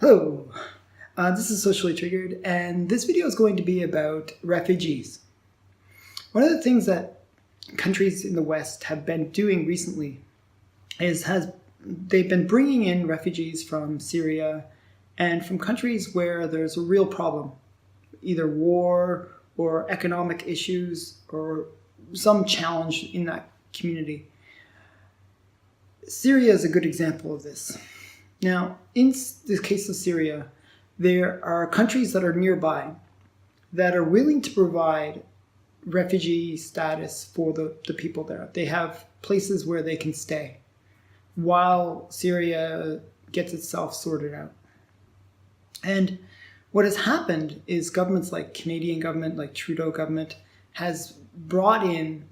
Hello, this is Socially Triggered, and this video is going to be about refugees. One of the things that countries in the West have been doing recently is they've been bringing in refugees from Syria and from countries where there's a real problem, either war or economic issues or some challenge in that community. Syria is a good example of this. Now, in the case of Syria, there are countries that are nearby that are willing to provide refugee status for the people there. They have places where they can stay while Syria gets itself sorted out. And what has happened is governments like Canadian government, like Trudeau government, has brought in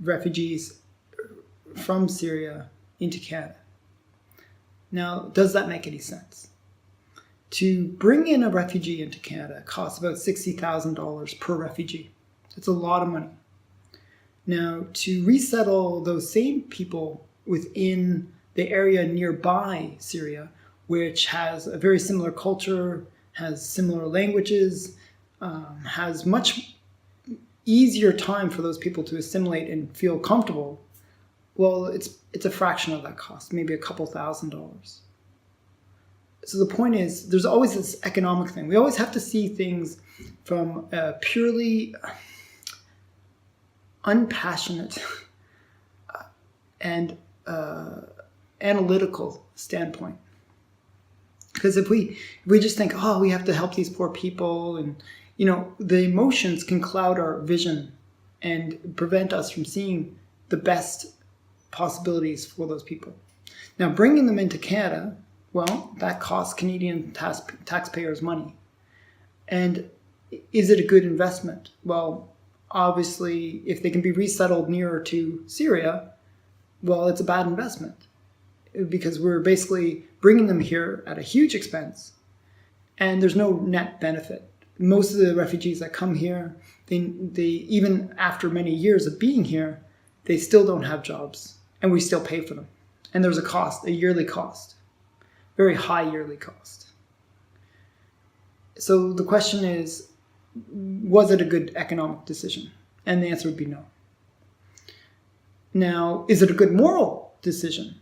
refugees from Syria into Canada. Now, does that make any sense? To bring in a refugee into Canada costs about $60,000 per refugee. That's a lot of money. Now, to resettle those same people within the area nearby Syria, which has a very similar culture, has similar languages, has much easier time for those people to assimilate and feel comfortable, well, it's a fraction of that cost, maybe a couple $1,000s. So the point is, there's always this economic thing. We always have to see things from a purely unpassionate and analytical standpoint. Because if we just think, oh, we have to help these poor people, and the emotions can cloud our vision and prevent us from seeing the best possibilities for those people. Now, bringing them into Canada, well, that costs Canadian taxpayers money. And is it a good investment? Well, obviously, if they can be resettled nearer to Syria, well, it's a bad investment because we're basically bringing them here at a huge expense, and there's no net benefit. Most of the refugees that come here, they even after many years of being here, they still don't have jobs, and we still pay for them. And there's a cost, a yearly cost, very high yearly cost. So the question is, was it a good economic decision? And the answer would be no. Now, is it a good moral decision?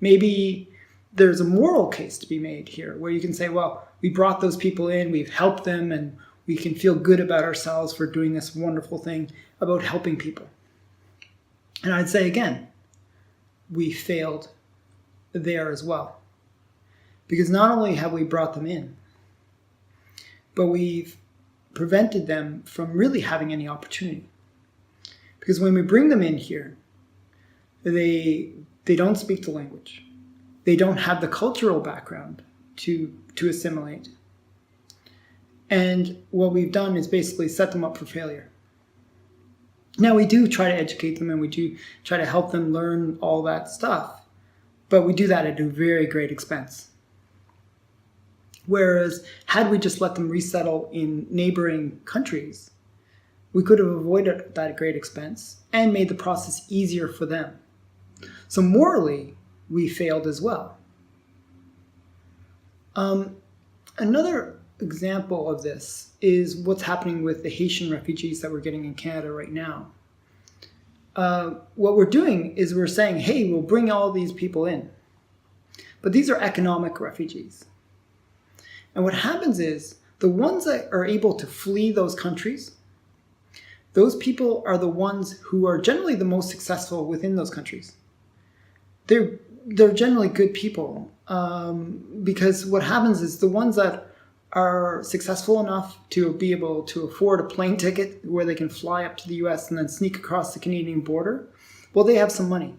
Maybe there's a moral case to be made here where you can say, well, we brought those people in, we've helped them, and we can feel good about ourselves for doing this wonderful thing about helping people. And I'd say again, we failed there as well. Because not only have we brought them in, but we've prevented them from really having any opportunity. Because when we bring them in here, they don't speak the language. They don't have the cultural background to assimilate. And what we've done is basically set them up for failure. Now, we do try to educate them and we do try to help them learn all that stuff, but we do that at a very great expense. Whereas, had we just let them resettle in neighboring countries, we could have avoided that great expense and made the process easier for them. So morally, we failed as well. Another example of this is what's happening with the Haitian refugees that we're getting in Canada right now. What we're doing is we're saying, hey, we'll bring all these people in. But these are economic refugees. And what happens is the ones that are able to flee those countries, those people are the ones who are generally the most successful within those countries. They're generally good people because what happens is the ones that are successful enough to be able to afford a plane ticket where they can fly up to the US and then sneak across the Canadian border, well, they have some money.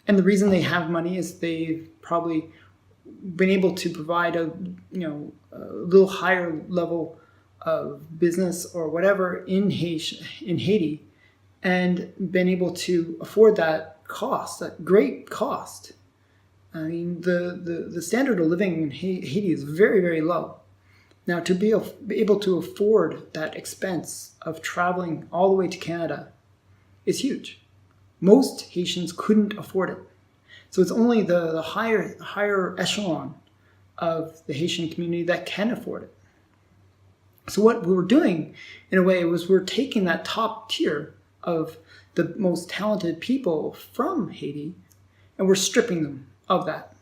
And the reason they have money is they've probably been able to provide a little higher level of business or whatever in Haiti, and been able to afford that cost, that great cost. I mean, the standard of living in Haiti is very, very low. Now, to be able to afford that expense of traveling all the way to Canada is huge. Most Haitians couldn't afford it. So it's only the higher echelon of the Haitian community that can afford it. So what we were doing, in a way, was we're taking that top tier of the most talented people from Haiti, and we're stripping them of that.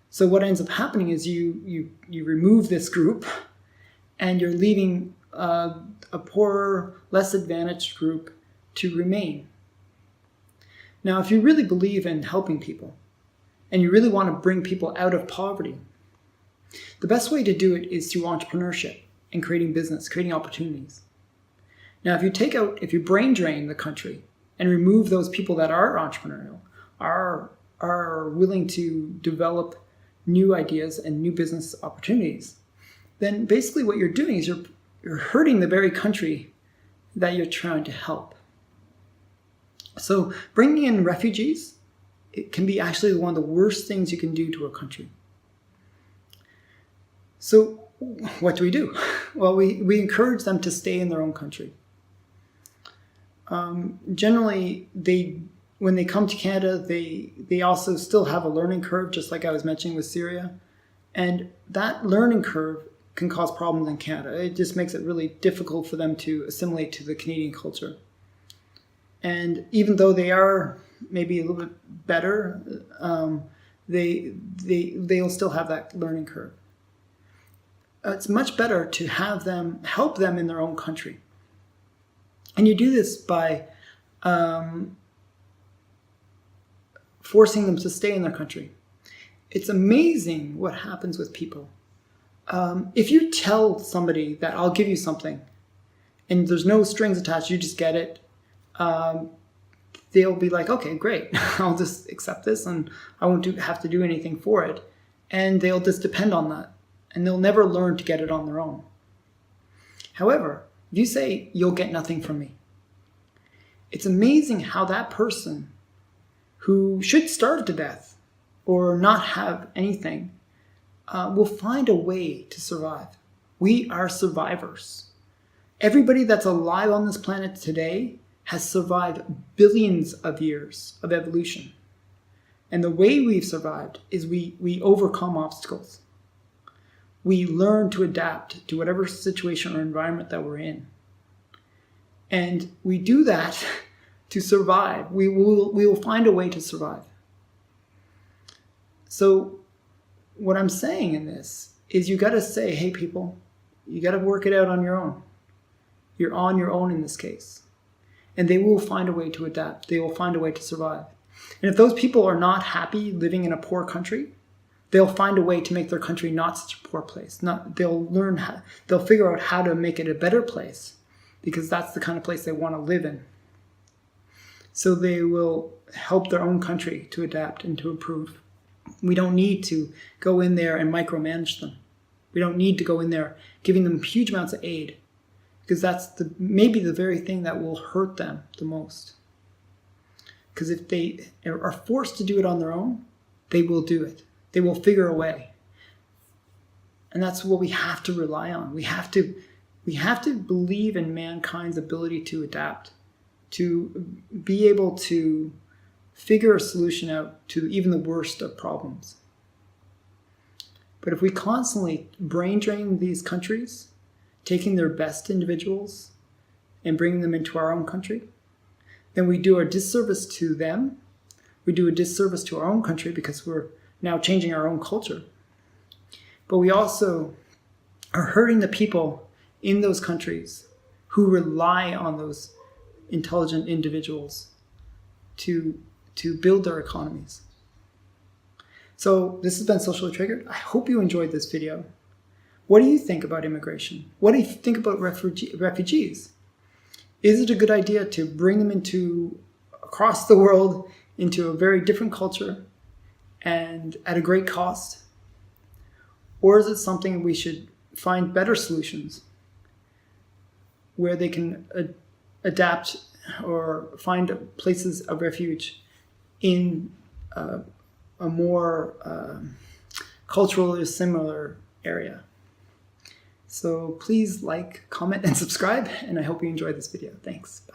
So what ends up happening is you remove this group, and you're leaving a poorer, less advantaged group to remain. Now, if you really believe in helping people, and you really want to bring people out of poverty, the best way to do it is through entrepreneurship and creating business, creating opportunities. Now, if you brain drain the country and remove those people that are entrepreneurial, are willing to develop new ideas and new business opportunities, then basically what you're doing is you're hurting the very country that you're trying to help. So bringing in refugees, it can be actually one of the worst things you can do to a country. So what do? Well, we encourage them to stay in their own country. Generally, when they come to Canada, they also still have a learning curve, just like I was mentioning with Syria. And that learning curve can cause problems in Canada. It just makes it really difficult for them to assimilate to the Canadian culture. And even though they are maybe a little bit better, they'll still have that learning curve. It's much better to have them, help them in their own country. And you do this by forcing them to stay in their country. It's amazing what happens with people. If you tell somebody that I'll give you something and there's no strings attached, you just get it, they'll be like, okay, great, I'll just accept this and I won't have to do anything for it. And they'll just depend on that. And they'll never learn to get it on their own. However, if you say, you'll get nothing from me, it's amazing how that person who should starve to death or not have anything will find a way to survive. We are survivors. Everybody that's alive on this planet today has survived billions of years of evolution. And the way we've survived is we overcome obstacles. We learn to adapt to whatever situation or environment that we're in. And we do that to survive. We will find a way to survive. So what I'm saying in this is you got to say, hey, people, you got to work it out on your own. You're on your own in this case. And they will find a way to adapt. They will find a way to survive. And if those people are not happy living in a poor country, they'll find a way to make their country not such a poor place. They'll figure out how to make it a better place because that's the kind of place they want to live in. So they will help their own country to adapt and to improve. We don't need to go in there and micromanage them. We don't need to go in there giving them huge amounts of aid because that's maybe the very thing that will hurt them the most. Because if they are forced to do it on their own, they will do it. They will figure a way. And that's what we have to rely on. We have to believe in mankind's ability to adapt, to be able to figure a solution out to even the worst of problems. But if we constantly brain drain these countries, taking their best individuals and bringing them into our own country, then we do a disservice to them. We do a disservice to our own country because we're now changing our own culture. But we also are hurting the people in those countries who rely on those intelligent individuals to build their economies. So this has been Socially Triggered. I hope you enjoyed this video. What do you think about immigration? What do you think about refugees? Is it a good idea to bring them across the world into a very different culture and at a great cost? Or is it something we should find better solutions where they can adapt or find places of refuge in a more culturally similar area? So please like, comment, and subscribe, and I hope you enjoyed this video. Thanks. Bye.